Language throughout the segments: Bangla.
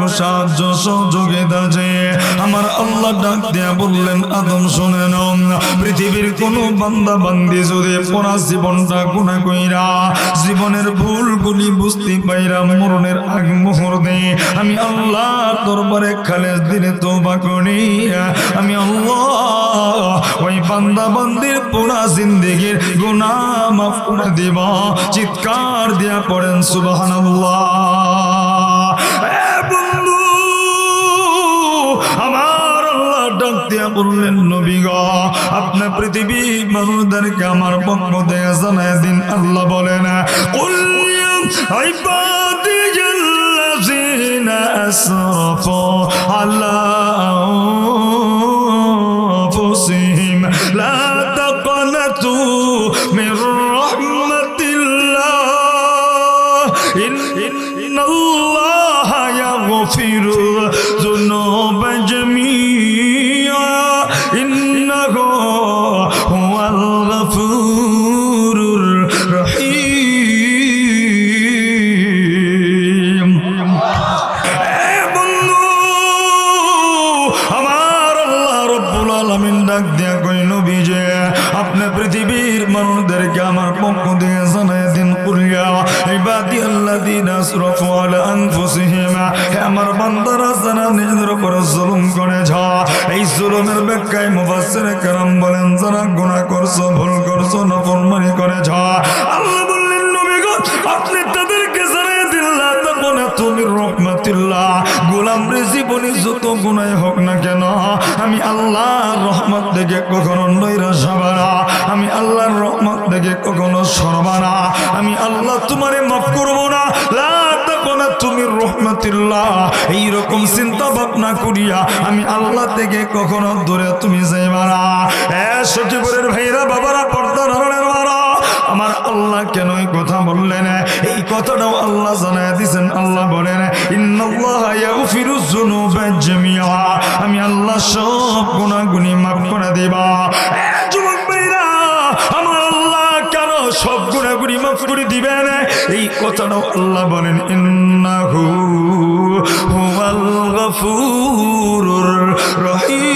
একটু সাহায্য সহযোগিতা যে আমার আল্লাহ ডাক দিয়া বললেন আদম শুনে নাও, পৃথিবীর কোন বান্দা বান্দি যদি পুরা জীবনটা গুনাহ কইরা জীবনের ভুলগুলি বুঝতে পাইরা মরণের আগ মুহূর্তে আমি আল্লাহ দরবারে খালেস দিলে তওবা করি, আমি আল্লাহ ওই বান্দা বান্দির পুরা জিন্দেগির গুনাহ মাফ করে দিব। চিৎকার দিয়া পড়েন সুবহানাল্লাহ। বন্ধু আমার আল্লাহ ডাক দিয়া বললেন নবী গো আপনি পৃথিবী মানুষদেরকে আমার পক্ষ থেকে জানায় দিন। আল্লাহ বলেন কুল ইয়া ইবাদিয়াল্লাযিনা আসরাফু আলা আনফুসিহিম লা তাকনাতু মির রাহমাতিল্লাহ ইন্নাল্লাহা ইয়াগফিরু যুনুবা জামিআ ইন্নাহু হুয়াল গফুরুর রহিম। বন্ধু আমার আল্লাহ রব্বুল আলামিন ডাক দিয়া কই নবী যে আপনি পৃথিবীর মানুষদেরকে আমার পক্ষ থেকে জানায় দিন কুলিয়া ইবাদিয়াল্লাযিনা আসরাফু আলা আনফুসিহিম, হে আমার বান্দারা যারা নিজেদের উপর জুলুম করেছ। এই জুলুমের ব্যাখ্যায় মুফাসসিরে কেরাম বলেন যারা গুনাহ করছো, ভুল করছো, নাফরমানি করেছ, আল্লাহ বললেন নবী গো আপনি তাদেরকে জানায় দিন লা তাকুনাতু মির রাহমাতিল্লাহ, গোলামরে জীবনে যত গুনাহ হোক না কেন আমি আল্লাহর রহমত থেকে কখনো নৈরাশ হব না, আমি আল্লাহর রহমত থেকে কখনো সরবা না, আমি আল্লাহ তোমারে মাফ করব না। লা তাকুনাতু মির রাহমাতিল্লাহ, এইরকম চিন্তা ভাবনা করিয়া আমি আল্লাহ থেকে কখনো দূরে তুমি যাইবা না। সচিবের ভাইরা বাবারা পর্দা ধরনের মারা আমার আল্লাহ কেন এই কথা বললেন? এই কথাটাও আল্লাহ জানায় দিয়েছেন। আল্লাহ বলেন ইন্নাল্লাহা ইয়াগফিরু যুনুবা জামিআ, আমি আল্লাহ সব গুনাহগুনি মাফ করে দেব। যুবক ভাইরা আমার আল্লাহ কেন সব গুনাহগুনি মাফ করে দিবেন? এই কথাটাও আল্লাহ বলেন ইন্নাহু হুয়াল গফুরুর রহিম।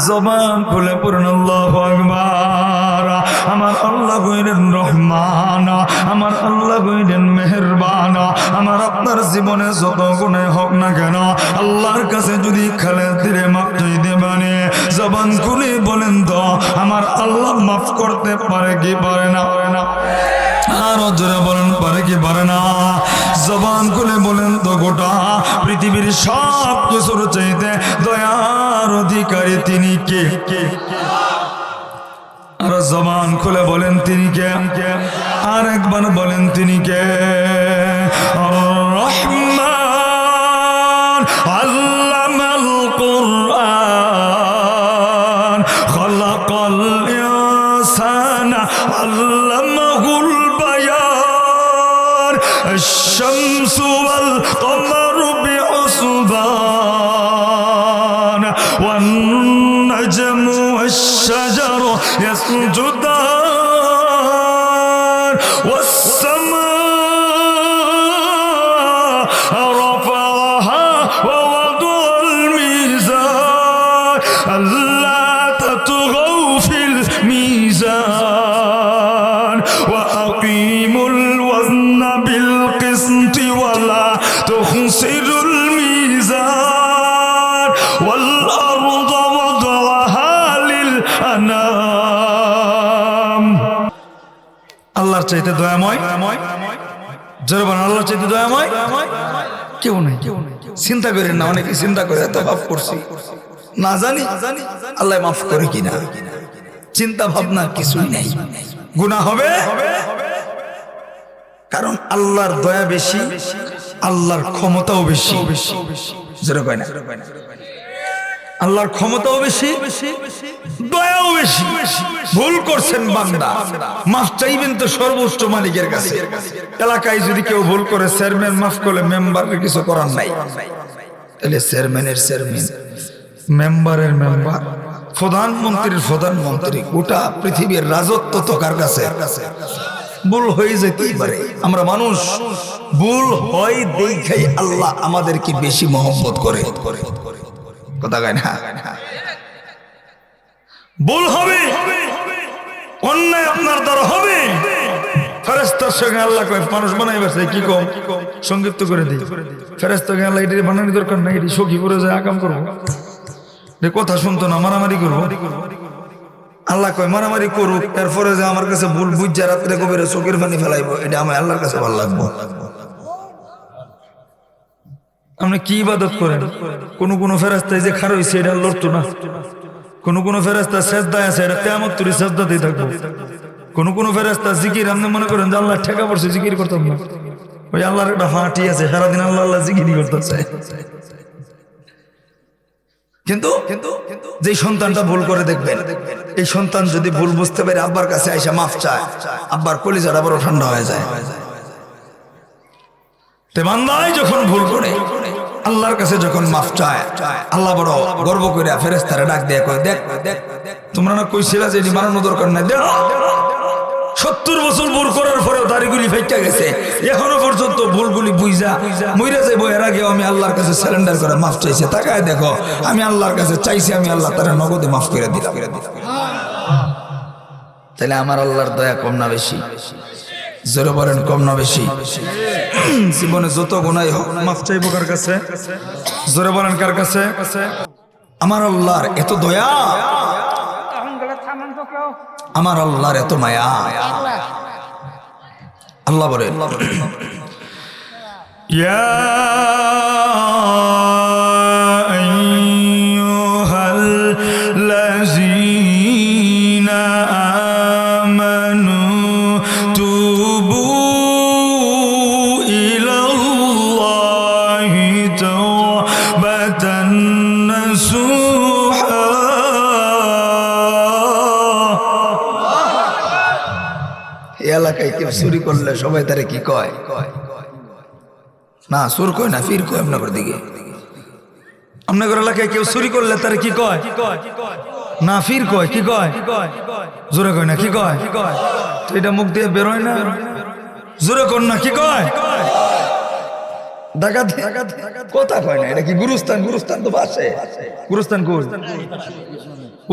জবান খুলে পড়ুন আল্লাহু আকবার। আমার আল্লাহ হইলেন রহমান, আমার আল্লাহ হইলেন মেহেরবান। আমার আপনার জীবনে যত গুনাহ হোক না কেন আল্লাহর কাছে যদি খালেস দিলে মাফ চাইতে পারে জবান খুলে বলেন তো আমার আল্লাহ মাফ করতে পারে কি পারে না? আর জোরে বলেন পারে কি পারে না? জবান খুলে বলেন তো গোটা পৃথিবীর সব কিছুর চাইতে দয়ার অধিকারী তিনি কে? আর জবান খুলে বলেন তিনি কে? আর একবার বলেন তিনি কে? রহমান আল্লামাল কুরআন খালাকাল ইনসানা আল্লামাহুল বায়ান আশ-শামসু ওয়াল কমারু বিহুসবান ওয়ান নাজমু ওয়াশ-শাজারু يسجدان والسماء رفعها ووضع الميزان ألا تطغوا في الميزان وأقيموا الوزن بالقسط ولا تخسروا الميزان والأرض وضعها للأنام। আল্লাহর চাইতে দয়াময়, জোরে বলেন আল্লাহর চাইতে দয়াময় কেউ নেই। চিন্তা করেন না, অনেকে চিন্তা করে এত পাপ করছি না জানি আল্লাহ মাফ করে কিনা, চিন্তা ভাবনা কিছুই নেই। গুনাহ হবে কারণ আল্লাহর দয়া বেশি, আল্লাহর ক্ষমতাও বেশি। জোরে কয় না? আল্লাহর ক্ষমতাও বেশি, দয়াও বেশি। ভুল করছেন বান্দা, মাফ চাইবেন তো সর্বোচ্চ মালিকের কাছে। এলাকায় যদি কেউ ভুল করে চেয়ারম্যান মাফ করলে মেম্বারের কিছু করার নাই, তাহলে চেয়ারম্যানের চেয়ারম্যান, মেম্বারের মেম্বার, প্রধানমন্ত্রীর প্রধানমন্ত্রী, গোটা পৃথিবীর রাজত্ব তো কার কাছে? ভুল হয়ে যেতেই পারে, আমরা মানুষ, ভুল হয় দেখাই আল্লাহ আমাদেরকে বেশি মহব্বত করে, কথা কয় না? ভুল হবে, অন্যায় আপনার দ্বারা হবে, ফেরেশতার সঙ্গে আল্লাহ কয় মানুষ বানাই বসে কি কম সংক্ষিপ্ত করে দিই, ফেরেশতাকে আল্লাহ এটি বানানোর দরকার নাই, এটি সখী করে যায় আকাম করবো, কথা শুনতো না, মারামারি করবো। আল্লাহ কয় মারামারি করুক, এরপরে যে আমার কাছে ভুল বুঝছে রাত্রে কবিরে চোখের পানি ফেলাইবো, এটা আমার আল্লাহর কাছে ভালো লাগবো। আপনি কি ইবাদত করেন? কোন ফেরেশতায় যে খারাপ হয়েছে এটা লড়তো না, কোন ফেরেশতা সেজদায় আছে এটা কিয়ামত তুরি সেজদাতেই থাকবো, কোন ফেরেশতা জিকির আপনি মনে করেন যে আল্লাহ ঠেকা পড়ছে জিকির করতাম না, ওই আল্লাহর একটা ফাঁটি আছে সারাদিন আল্লাহ আল্লাহ জিকিরই করতেছে। কিন্তু যে সন্তানটা ভুল করে দেখবেন, এই সন্তান যদি ভুল বুঝতে পারে আব্বার কাছে আইসা মাফ চায়, আব্বার কলিজাটা বড় ঠান্ডা হয়ে যায়। বান্দাই যখন ভুল করে আল্লাহর কাছে যখন মাফ চায়, আল্লাহ বড় গর্ব করে ফেরেশতারে ডাক দিয়ে কয় দেখ তোমরা না কইছিলা যে এটি মারানো দরকার নাই, দেখ 70 বছর ভুল করার পরেও দাড়িগুলি ফাইটা গেছে, এখনো পর্যন্ত ভুলগুলি বুঝা মইরা যাইব, এর আগে আমি আল্লাহর কাছে সারেন্ডার করে মাফ চাইছে, তাকায় দেখো আমি আল্লাহর কাছে চাইছি, আমি আল্লাহ তারা নগদে মাফ করে দিলাম। তাহলে আমার আল্লাহর দয়া কম না বেশি? জোরে বলেন কম না বেশি? জীবনে যত গুনাহ হোক মাফ চাইবো কার কাছে? জোরে বলেন কার কাছে? আমার আল্লাহর এত দয়া, আমার আল্লাহর এত মায়া। আল্লাহ বলেন ইয়া আইয়ুহাল্লাযীনা আমানু তুবু ইলাল্লাহি তাওবাতান নাসুহা। এলাকায় কেউ চুরি করলে সবাই তারে কি কয়? না চোর কয় না, ফির কয়। আপনার দিকে আপনার এলাকায় কেউ চুরি করলে তারে কি কয়? না ফির কয়, কি কয়? জোরে কয় না, কি কয়? তো এটা মুখ দিয়ে বেরোয় না, জোরে কর না, কি কয়? ডাকাত কথা কয় না, এটা কি গুরুস্থান? গুরুস্থান তো বাসে, গুরুস্থান কই?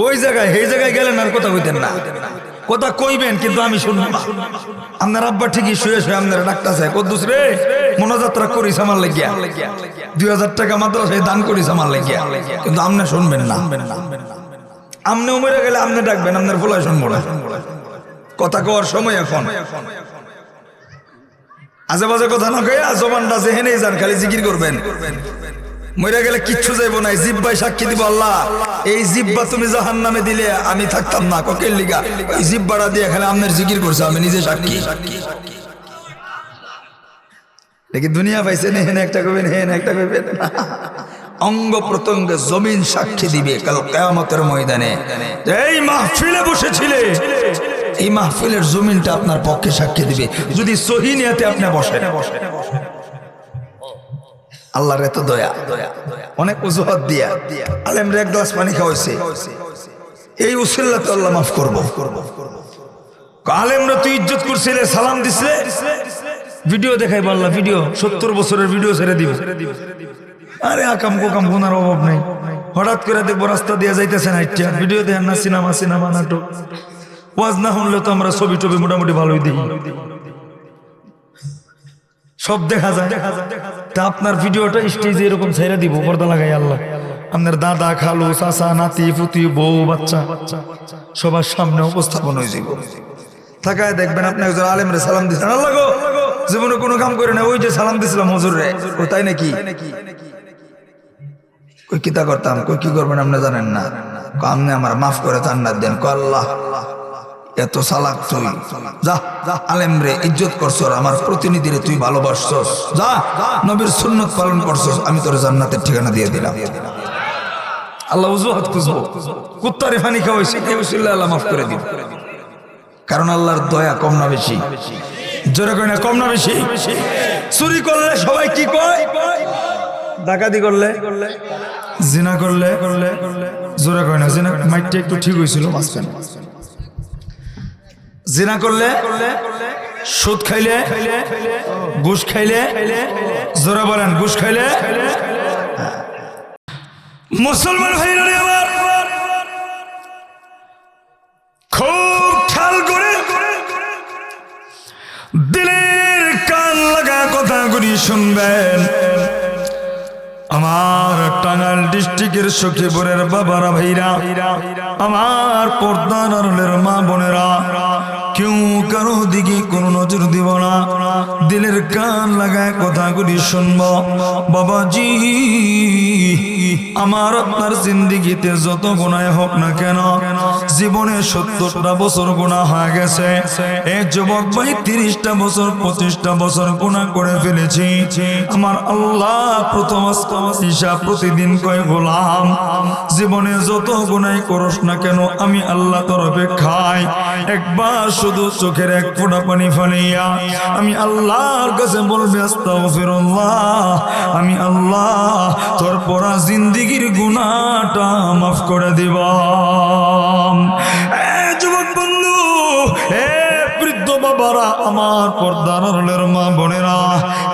ওই জায়গায়, এই জায়গায় গেলেন আর কথা কইতেন না, কথা কইবেন কিন্তু আমি শুনবো না। আপনার আব্বা ঠিকই শুয়ে শুয়ে আপনারা ডাকতেছে, কদ্দুস রে মনোযাত্রা করিস আমার লাগিয়া, 2000 টাকা মাদ্রাসায় দান করিস আমার লাগিয়া, কিন্তু আপনি শুনবেন না। আপনি উমরে গেলে আপনি ডাকবেন, আপনার ফলাই শুনবো না। কথা কওয়ার সময় এখন, আজে বাজে কথা না কইয়া জবানটা যেহেনেই যান খালি জিকির করবেন। মরে গেলে কিচ্ছু যাইব না, জিব্বাই সাক্ষী দিব আল্লাহ এই জিব্বা তুমি জাহান্নামে দিলে আমি থাকতাম না, ককের লিগা এই জিব্বাটা দিয়ে খালি আপনার জিকির করছে, আমি নিজে সাক্ষী। দেখি দুনিয়া পাইছেন, হেন একটা কইবেন, হেন একটা কইবেন, অঙ্গ প্রত্যঙ্গে জমিন সাক্ষী দিবে কাল কিয়ামতের ময়দানে। এই মাহফিলে বসেছিলে, এই মাহফিলের জমিনটা আপনার পক্ষে সাক্ষী দিবে যদি সহি নিয়তে আপনি বসেন। আল্লাহর এত দয়া, অনেক অজুহাত দিয়া আলেমরে এক গ্লাস পানি খাওয়াইছে, এই উসিলাতে আল্লাহ মাফ করবো। আলেমরা তুই ইজ্জত করছিলে, সালাম দিছিলে, ভিডিও দেখাইবো আল্লাহ, ভিডিও 70 বছরের ভিডিও ছেড়ে দিব। আরে আকাম কোকাম গুনার অভাব নেই, হঠাৎ করে দেখবো রাস্তা দিয়ে যাইতেছেন হাইটা ভিডিও দেখেন না, সিনেমা নাটক। ওয়াজ না শুনলে তো আমরা ছবি টবি মোটামুটি ভালোই দেখি, সব দেখা যায়। তা আপনার ভিডিওটা স্টেজে এরকম ছেড়ে দিব, পর্দা লাগাই আল্লাহ, আপনার দাদা খালু চাচা নাতি পুতি বউ বাচ্চা সবার সামনে উপস্থাপন হয়ে যাব। থাকায় দেখবেন আপনি একজন আলেমরে সালাম দিচ্ছেন, আল্লাহ গো জীবনে কোনো কাম করে না, ওই যে সালাম দিছিলাম হুজুর রে, ও তাই নাকি? কই কিতা করতাম, কই কি করবেন আপনি জানেন না, আপনি আমার মাফ করে জান্নাত দেন। কয় আল্লাহ এত চালাক তুই, যা আলেম রে ইজ্জত করছস, আমার প্রতিনিধিরে তুই ভালোবাসছস, যা নবীর সুন্নত পালন করছস, আমি তোর জান্নাতের ঠিকানা দিয়ে দিলাম। আল্লাহ ওয়াজুহাত খুঁজবো, কুত্তারে পানি খাওয়াইছি, আল্লাহ মাফ করে দিন। কারণ আল্লাহর দয়া কম না বেশি? জোরে কয় না কম না বেশি? চুরি করলে সবাই কি কয়? ডাকাতি করলে, জিনা করলে, জোরে কয় না, জিনা মাইটটা একটু ঠিক হয়েছিল মাঝখানে। জিনা করলে সুদ খাইলে, ঘুষ খাইলে, জোরে বলেন ঘুষ খাইলে। মুসলমান ভাইরা আমার খুব খেয়াল করে দিলের কান লাগা কথাগুলি শুনবেন। আমার টাঙ্গাইল ডিস্ট্রিক্টের সখীপুরের বাবারা ভাইরা, আমার পর্দার আড়ালের মা বোনেরা, কেউ কারো দিকে কোনো নজর দিব না, দিলের কান লাগায় কথাগুলি শুনব। বাবাজি, আমার আপনার জিন্দিগিতে যত গুনাহ হোক না কেন, জীবনে 70টা বছর গুনাহ হয়ে গেছে। এই যুবক ভাই 30টা বছর 25টা বছর গুনাহ করে ফেলেছি। আমার আল্লাহ প্রথম হিসাব প্রতিদিন কয় গোলাম, জীবনে যত গুনাহ করস না কেন আমি আল্লাহ তোর অপেক্ষায় একবার শুধু চোখের এক ফোঁটা পানি ফেলিয়া আমি আল্লাহর কাছে বলবি আস্তাগফিরুল্লাহ, আমি আল্লাহ তোর পড়া জিন্দিগির গুনাহটা মাফ করে দিব। যুবক বন্ধু, বৃদ্ধ বাবারা, আমার পর্দার আড়ালের মা বোনেরা,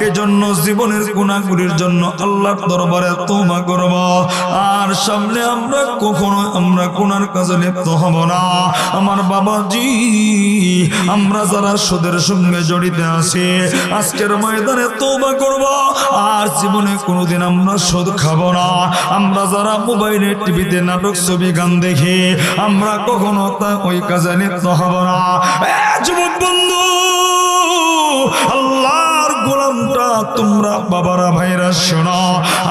এজন্য জীবনের গুনাহগুলির জন্য আল্লাহর দরবারে তওবা করব। আর সামনে আমরা কখনো আমরা গুনার কাজে লিপ্ত হব না। আমার বাবাজি, আমরা যারা সুদের সঙ্গে জড়িত আছি আজকের ময়দানে তওবা করব। আর জীবনে কোনোদিন আমরা সুদ খাবো না। আমরা যারা মোবাইলে টিভিতে নাটক ছবি গান দেখি আমরা কখনো তা ওই কাজে লিপ্ত হব না। যুবক বন্ধু, আল্লাহর গোলামটা তোমরা বাবারা ভাইরা শোনো,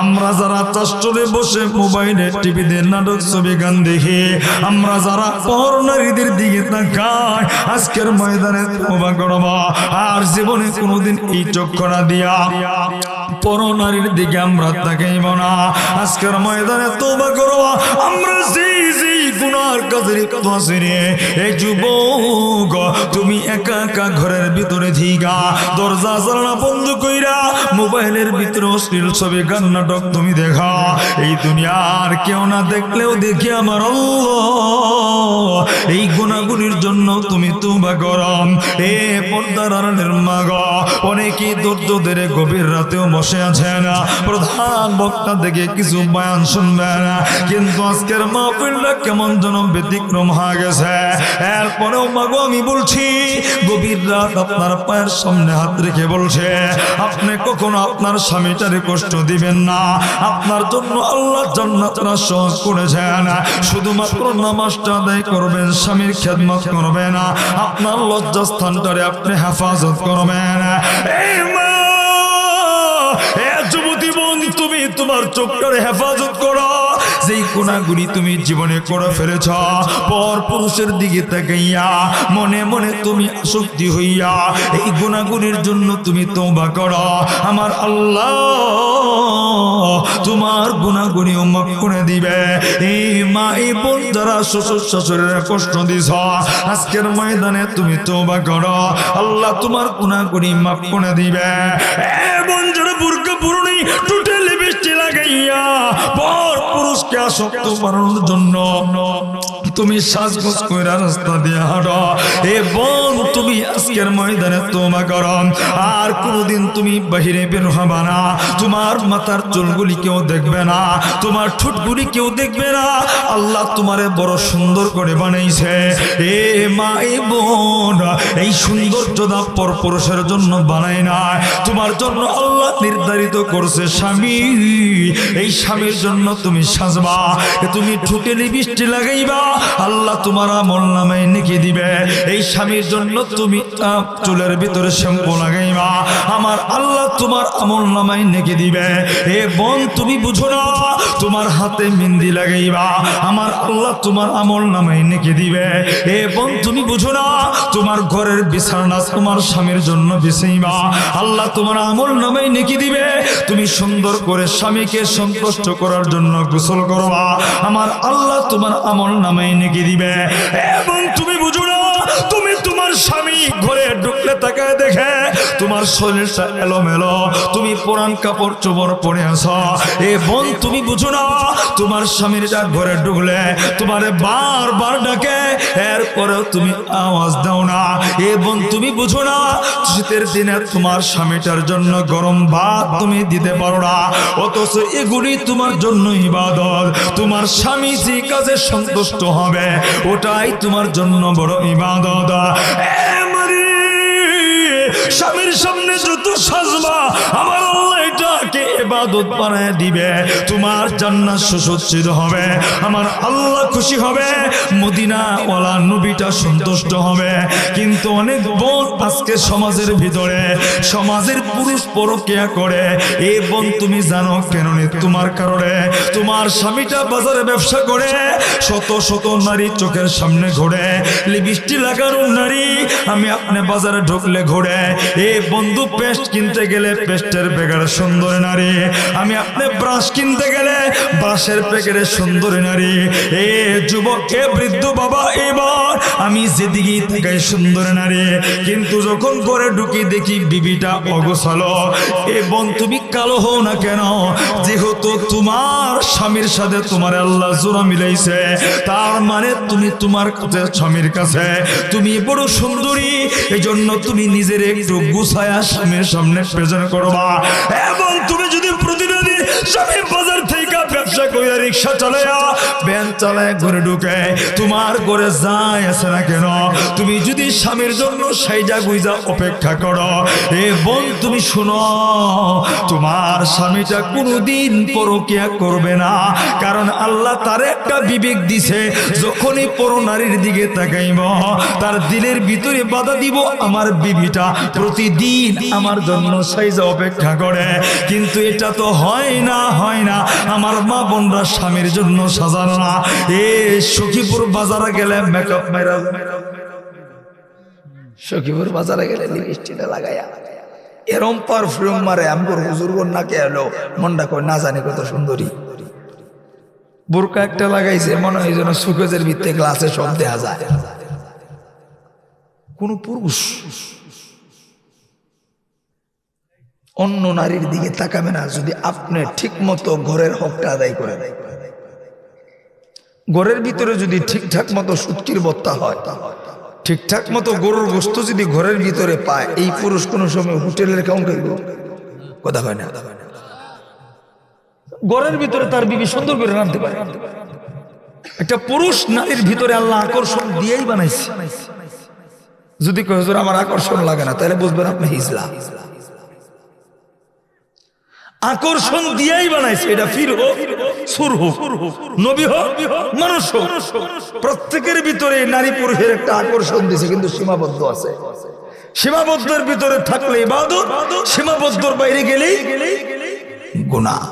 আমরা যারা চাষচলে বসে মোবাইলে টিভিতে নাটক ছবি গান দেখি, আমরা যারা পর নারীদের দিকে তাকাই আজকের ময়দানে তওবা করব। আর জীবনে কোনোদিন এই চক্ষুরা দিয়া পর নারীর দিকে আমরা তাকাইব না। আজকের ময়দানে তওবা করব। আমরা যেই গুনার কাজে লিপ্ত আছি রে, এই যুবক তুমি একা একা ঘরের ভিতরে থিকা দরজা জানালা বন্ধ কইরা মোবাইলের ভিতরে অশ্লীল ছবি গান নাটক তুমি দেখা। এই দুনিয়ার কেউ না দেখলেও দেখি আমার আল্লাহ এই গুনাহগুলির জন্য তুমি তওবা করো। এ পর্দার আড়ালের মা গো, অনেকেই ধৈর্য ধরে গভীর রাতেও বসে আছেন প্রধান বক্তা থেকে কিছু বয়ান শুনবেন, কিন্তু আজকের মাহফিলটা কেমন যেন ব্যতিক্রম হয়ে গেছে। এরপরেও মাগো আমি বলছি, গভীর রাত আপনার পায়ের সামনে হাত রেখে বলছে আপনি কখনো আপনার স্বামীটারে কষ্ট দিবেন না। আপনার জন্য আল্লাহ জান্নাতটা সহজ করেছেন। শুধুমাত্র নামাজটা আদায় করবেন, স্বামীর খেদমত করবেন, আপনার লজ্জাস্থানটারে আপনি হেফাজত করবেন। এই মা, এ যুবতী বোন, তুমি তোমার চোখটারে হেফাজত করো। যেই গুনাহগুলি তুমি জীবনে করে ফেলেছ, পর পুরুষের দিকে তাকাইয়া মনে মনে তুমি আসক্তি হইয়া এই গুনাহগুলির জন্য তুমি তওবা করো। আমার আল্লাহ তোমার গুনাহগুলি মাফ করে দিবে। এই মা, এই বোন যারা শ্বশুর শাশুড়ির কষ্ট দিছ আজকের ময়দানে তুমি তওবা করো, আল্লাহ তোমার গুনাহগুলি মাফ করে দিবে। এ বোন যারা বুরকা পরনি টোটালি বৃষ্টি লাগাইয়া পর পুরুষকে আসক্ত বানানোর জন্য তুমি সাজগোজ কইরা রাস্তা দিয়ে হাঁটো, এ বোন তুমি আজকের ময়দানে তওবা করো। আর কোনোদিন তুমি বাহিরে বের হবা না। তোমার মাথার চুলগুলি কেউ দেখবে না, তোমার ঠোঁটগুলি কেউ দেখবে না। আল্লাহ তোমারে বড় সুন্দর করে বানাইছে। এ মা, এ বোন, এই সৌন্দর্যটা পর পুরুষের জন্য বানায় না, তোমার জন্য আল্লাহ নির্ধারিত করছে স্বামী। এই স্বামীর জন্য তুমি সাজবা, তুমি ঠোঁটে লিপস্টিক লাগাইবা, আল্লাহ তোমার আমলনামায় নেকি দিবে। এই স্বামীর জন্য তুমি চুলের ভিতরে শ্যাম্পু লাগাইবা, আমার আল্লাহ তোমার আমলনামায় নেকি দিবে। এ বোন তুমি বুঝো না, তোমার হাতে মেহেন্দি লাগাইবা, আমার আল্লাহ তোমার আমলনামায় নেকি দিবে। এ বোন তুমি বুঝো না, তোমার ঘরের বিছানা তোমার স্বামীর জন্য বিছাইবা, আল্লাহ তোমার আমলনামায় নেকি দিবে। তুমি সুন্দর করে স্বামীকে সন্তুষ্ট করার জন্য গোসল করবা, আমার আল্লাহ তোমার আমলনামায় নেকি দিবে। এবং তুমি বুঝো না, তুমি তোমার তোমার স্বামী ঘরে ঢুকলে তাকায় দেখে তোমার শরীরটা এলোমেলো, তুমি পুরান কাপড় চোপড় পরে আছো, এ বোন তুমি বুঝো না তোমার স্বামীটা ঘরে ঢুকলে তোমারে বারবার ডাকে, এরপরেও তুমি আওয়াজ দাও না। এ বোন তুমি বুঝো না শীতের দিনে তোমার স্বামীটার জন্য গরম ভাত তুমি দিতে পারো না, অথচ এগুলি তোমার জন্য ইবাদত। তোমার স্বামী যে কাজে সন্তুষ্ট হবে ওটাই তোমার জন্য বড় ইবাদত। স্বামীর সামনে যত সাজবা আমার আল্লাহ এটাকে ইবাদত বানায় দিবে, তোমার জান্নাত সুসজ্জিত হবে, আমার আল্লাহ খুশি হবে, মদিনা ওয়ালা নবীটা সন্তুষ্ট হবে। কিন্তু অনেক বোন আজকে সমাজের ভিতরে সমাজের পুরুষ পরকিয়া করে। এই বোন তুমি জানো কেন? তোমার কারণে তোমার স্বামীটা বাজারে ব্যবসা করে, শত শত নারী চোখের সামনে ঘোরে, লিপস্টিক লাগানো নারী আমি আপনি বাজারে ঢুকলে ঘোরে। এ বন্ধু পেস্ট কিনতে গেলে পেস্টের প্যাকেটে সুন্দরী নারী, আমি আপনি ব্রাশ কিনতে গেলে ব্রাশের প্যাকেটে সুন্দরী নারী। এ যুবক এ বৃদ্ধ বাবা এবার আমি যেদিকে তাকাই সুন্দরী নারী, কিন্তু যখন ঘরে ঢুকি দেখি বিবিটা অগোছালো। এ বোন তুমি কালো হও না কেন? যেহেতু তোমার স্বামীর সাথে তোমার আল্লাহ জোড়া মিলাইছে, তার মানে তুমি তোমার স্বামীর কাছে তুমি বড় সুন্দরী, এই জন্য তুমি নিজের একটু গুছায়া স্বামীর সামনে প্রেজেন্ট করবা। এবং তুমি যদি প্রতিদিন স্বামী বাজার থেকে ব্যবসা করে রিক্সা চালায়া ভ্যান চালায় ঘরে ঢুকে তোমার ঘরে যায় আছে না কেন, তুমি যদি স্বামীর জন্য সাইজা গুইজা অপেক্ষা করো, এ বোন তুমি শুনো তোমার স্বামীটা কোনোদিন পরকিয়া করবে না, কারণ আল্লাহ তার একটা বিবেক দিছে। যখনই পর নারীর দিকে তাকাইব তার দিলের ভিতরে বাধা দিব, আমার বিবিটা প্রতিদিন আমার জন্য সাইজা অপেক্ষা করে। কিন্তু এটা তো হয় না, হয় না। আমার মা বোনরা স্বামীর জন্য সাজানো না। এ সখীপুর বাজারে গেলে মেকআপ মেরা, সখীপুর বাজারে গেলে লিপস্টিকটা লাগাইয়া এরম পারফিউম মারে, আমগর হুজুরগর নাকে এলো মনটা কই না জানি কত সুন্দরী। বোরকা একটা লাগাইছে মনে হয় যেন সুকেজের ভিত্তে গ্লাসে সব দেয়া যায়। কোন পুরুষ অন্য নারীর দিকে তাকাবে না যদি আপনি ঠিক মতো ঘরের হকটা আদায় করে দেয়। ঘরের ভিতরে যদি ঠিকঠাক মতো সুটকির বত্তা হয়, ঠিকঠাক মতো গরুর গোস্ত যদি ঘরের ভিতরে পায়, এই পুরুষ কোন সময় হোটেলের কাউন্টার কথা হয় না। ঘরের ভিতরে তার বিবি সুন্দর করে রাখতে পারে। একটা পুরুষ নারীর ভিতরে আল্লাহ আকর্ষণ দিয়েই বানাইছে। যদি কয় হুজুর আমার আকর্ষণ লাগে না, তাহলে বুঝবেন আপনি হিজলা। আকর্ষণ দিয়েই বানাইছে। এটা ফির হোক সুর হোক নবী হোক মানুষ হোক, প্রত্যেকের ভিতরে নারী পুরুষের একটা আকর্ষণ দিয়েছে, কিন্তু সীমাবদ্ধ আছে। সীমাবদ্ধের ভিতরে থাকলে ইবাদত, সীমাবদ্ধর বাইরে গেলেই গুনাহ।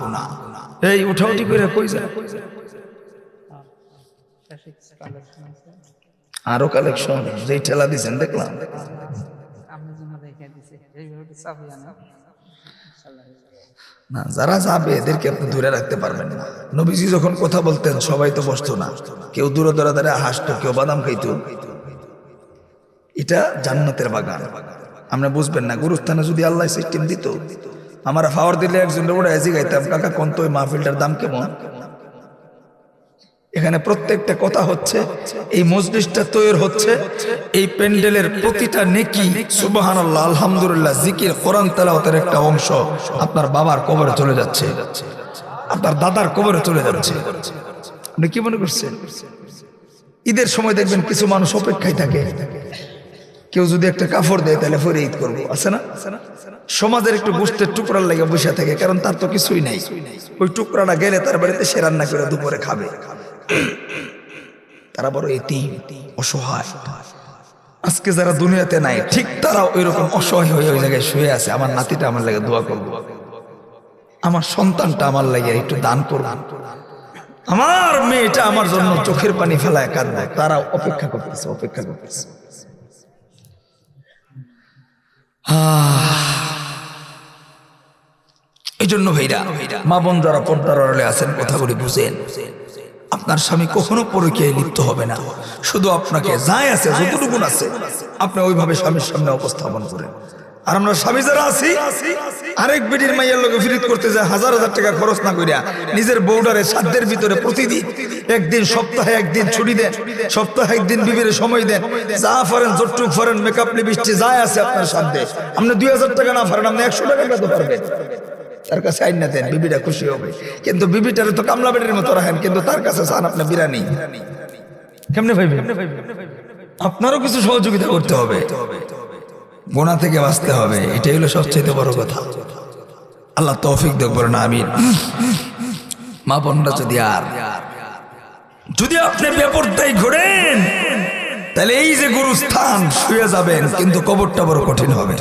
এই উঠাউঠি করে কই যায়? আরো কালেকশন যেই ঠেলা দিচ্ছেন দেখলাম। না, যারা যাবে এদেরকে আপনি দূরে রাখতে পারবেন না। নবীজি যখন কথা বলতেন সবাই তো বসতো না, কেউ দূরে দূরে দাঁড়া হাসতো, কেউ বাদাম খাইতো। এটা জান্নাতের বাগান, আমরা বুঝবেন না। গুরুস্থানে যদি আল্লাহ সিস্টেম দিত, আমার পাওয়ার দিলে একজন ওরা এসে গাইতাম, কাকা কোন তো মাহফিলটার দাম কেমন? এখানে প্রত্যেকটা কথা হচ্ছে, এই মজলিসটা তৈরি হচ্ছে, এই প্যান্ডেলের প্রতিটা নেকি সুবহানাল্লাহ আলহামদুলিল্লাহ জিকির কোরআন তেলাওয়াতের একটা অংশ আপনার বাবার কবরে চলে যাচ্ছে, আপনার দাদার কবরে চলে যাচ্ছে। আপনি কি মনে করছেন? ঈদের সময় দেখবেন কিছু মানুষ অপেক্ষায় থাকে, কেউ যদি একটা কাপড় দেয় তাহলে পরে ঈদ করবো, আছে না? সমাজের একটু গোষ্ঠের টুকরার লেগে বসে থাকে, কারণ তার তো কিছুই নাই। ওই টুকরাটা গেলে তার বাড়িতে সে রান্না করে দুপুরে খাবে। তারা বড় এতিম, অসহায়। আজকে যারা দুনিয়াতে নাই ঠিক তারা ওই রকম অসহায় হয়ে ওই জায়গায় শুয়ে আছে। আমার নাতিটা আমার লাগে দোয়া করবো, আমার সন্তানটা আমার লাগে একটু দান করবো, আমার মেয়েটা আমার জন্য চোখের পানি ফেলায় কাঁদবে। তারা অপেক্ষা করতেছে, অপেক্ষা করতেছে। এই জন্য ভাইরা, মা বোন যারা পর্দার আড়ালে আছেন, কথাগুলি বুঝেন। আপনার স্বামী কখনো পরকীয়ায় লিপ্ত হবে না। শুধু আপনাকে যাই আছে যতটুকুন আছে আপনি ওইভাবে স্বামীর সামনে উপস্থাপন করেন। আর আমরা স্বামী যারা আছি আরেক বেটির মাইয়ের লোকে ফিরিত করতে যায় হাজার হাজার টাকা খরচ না করিয়া নিজের বউডারে সাধ্যের ভিতরে প্রতিদিন একদিন সপ্তাহে একদিন ছুটি দেন, সপ্তাহে একদিন বিবির সময় দেন, যা পারেন যতটুক পারেন মেকআপ লিপস্টিক যাই আছে আপনার সাধ্যে। আপনি 2000 টাকা না পারেন, আপনি 100 টাকা দিতে পারবেন, তার কাছে আইন না দেন, বিবিটা খুশি হবে। কিন্তু বিবিটারে তো কামলা বেটির মতো রাখেন, কিন্তু তার কাছে চান আপনি বিরানি। কেমনে ভাইবেন? আপনারও কিছু সহযোগিতা করতে হবে, গোনা থেকে বাঁচতে হবে, এটাই হলো সবচেয়ে বড় কথা। আল্লাহ তৌফিক দেখ, বলেন আমিন। মা বোনরা যদি আপনি বেপরদায় ঘোরেন তাহলে এই যে গুরুস্থান শুয়ে যাবেন, কিন্তু কবরটা বড় কঠিন হবে।